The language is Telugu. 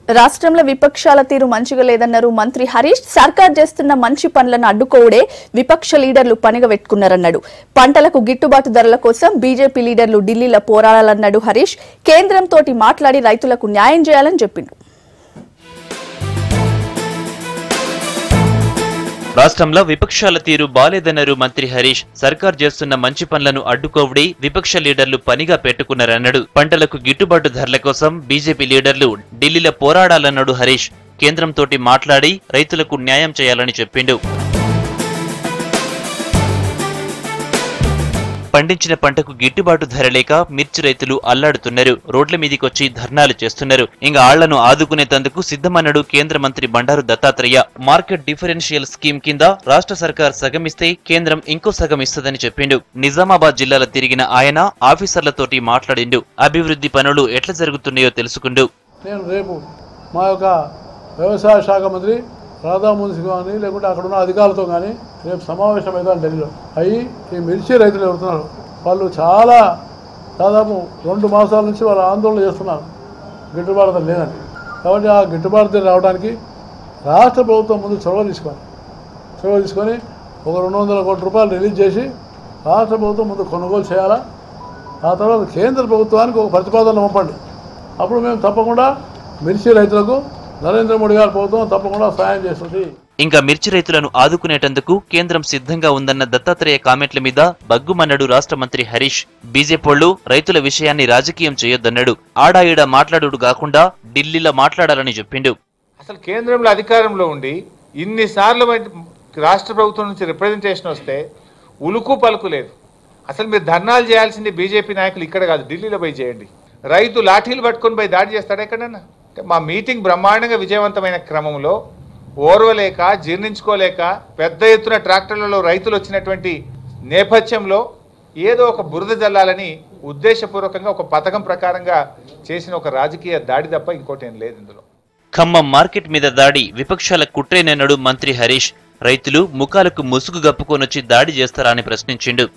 రాష్ట్రంలో విపక్షాల తీరు మంచిగా లేదన్నారు మంత్రి హరీష్. సర్కార్ చేస్తున్న మంచి పనులను అడ్డుకోవడే విపక్ష లీడర్లు పనిగా పెట్టుకున్నారన్నాడు. పంటలకు గిట్టుబాటు ధరల కోసం బీజేపీ లీడర్లు ఢిల్లీలో పోరాడాలన్నాడు హరీష్. కేంద్రంతో మాట్లాడి రైతులకు న్యాయం చేయాలని చెప్పిండు. రాష్ట్రంలో విపక్షాల తీరు బాలేదన్నారు మంత్రి హరీష్. సర్కార్ చేస్తున్న మంచి పనులను అడ్డుకోవడే విపక్ష లీడర్లు పనిగా పెట్టుకున్నారన్నాడు. పంటలకు గిట్టుబాటు ధరల కోసం బీజేపీ లీడర్లు ఢిల్లీలో పోరాడాలన్నాడు హరీష్. కేంద్రంతో మాట్లాడి రైతులకు న్యాయం చేయాలని చెప్పిండు. పండించిన పంటకు గిట్టుబాటు ధర లేక మిర్చి రైతులు అల్లాడుతున్నారు. రోడ్ల మీదికొచ్చి ధర్నాలు చేస్తున్నారు. ఇంకా ఆళ్లను ఆదుకునేందుకు సిద్ధమన్నాడు కేంద్ర మంత్రి Bandaru Dattatreya. Market differential scheme కింద రాష్ట్ర సర్కార్ సగమిస్తే కేంద్రం ఇంకో సగం ఇస్తుందని చెప్పిండు. నిజామాబాద్ జిల్లాలో తిరిగిన ఆయన ఆఫీసర్లతోటి మాట్లాడిండు. అభివృద్ధి పనులు ఎట్లా జరుగుతున్నాయో తెలుసుకుండు. నేను రేపు మా యొక్క వ్యవసాయ శాఖ మంత్రి రాధామోహన్ సింగ్ కానీ లేకుంటే అక్కడ ఉన్న అధికారులతో కానీ రేపు సమావేశం అవుతాను ఢిల్లీలో. అయ్యి ఈ మిర్చి రైతులు ఎవరుతున్నారు వాళ్ళు చాలా దాదాపు 2 మాసాల నుంచి వాళ్ళు ఆందోళన చేస్తున్నారు. గిట్టుబాటు ధర లేదండి. కాబట్టి ఆ గిట్టుబాటు ధర రావడానికి రాష్ట్ర ప్రభుత్వం ముందు చొరవ తీసుకొని ఒక 200 కోట్ల రూపాయలు రిలీజ్ చేసి రాష్ట్ర ప్రభుత్వం ముందు కొనుగోలు చేయాలా. ఆ తర్వాత కేంద్ర ప్రభుత్వానికి ఒక ప్రతిపాదన పంపండి. అప్పుడు మేము తప్పకుండా మిర్చి రైతులకు నరేంద్ర మోడీ గారి ప్రభుత్వం తప్పకుండా సాయం చేస్తుంది. ఇంకా మిర్చి రైతులను ఆదుకునేటందుకు కేంద్రం సిద్ధంగా ఉందన్న దత్తాత్రేయ కామెంట్ల మీద బగ్గుమన్నాడు రాష్ట్ర మంత్రి హరీష్. బీజేపీలు రైతుల విషయాన్ని రాజకీయం చేయొద్దన్నాడు. ఆడాయిడా మాట్లాడుడు కాకుండా ఢిల్లీలో మాట్లాడాలని చెప్పిండు. అసలు కేంద్రంలో అధికారంలో ఉండి ఇన్నిసార్లు రాష్ట్ర ప్రభుత్వం నుంచి రిప్రజెంటేషన్ వస్తే ఉలుకు పలుకు లేదు. అసలు మీరు ధర్నాలు చేయాల్సింది బీజేపీ నాయకులు ఇక్కడ కాదు, ఢిల్లీలో పోయి చేయండి. రైతు లాఠీలు పట్టుకొని పోయి దాడి చేస్తాడా ఎక్కడన్నా? మా మీటింగ్ బ్రహ్మాండంగా విజయవంతమైన క్రమంలో ఓర్వలేక జీర్ణించుకోలేక పెద్ద ఎత్తున ట్రాక్టర్లలో రైతులు వచ్చినటువంటి నేపథ్యంలో ఏదో ఒక బురద జల్లాలని ఉద్దేశపూర్వకంగా ఒక పథకం ప్రకారంగా చేసిన ఒక రాజకీయ దాడి తప్ప ఇంకోటి ఏం లేదు ఇందులో. ఖమ్మం మార్కెట్ మీద దాడి విపక్షాల కుట్రేనన్నాడు మంత్రి హరీష్. రైతులు ముఖాలకు ముసుగు గప్పుకొనొచ్చి దాడి చేస్తారా అని ప్రశ్నించిండు.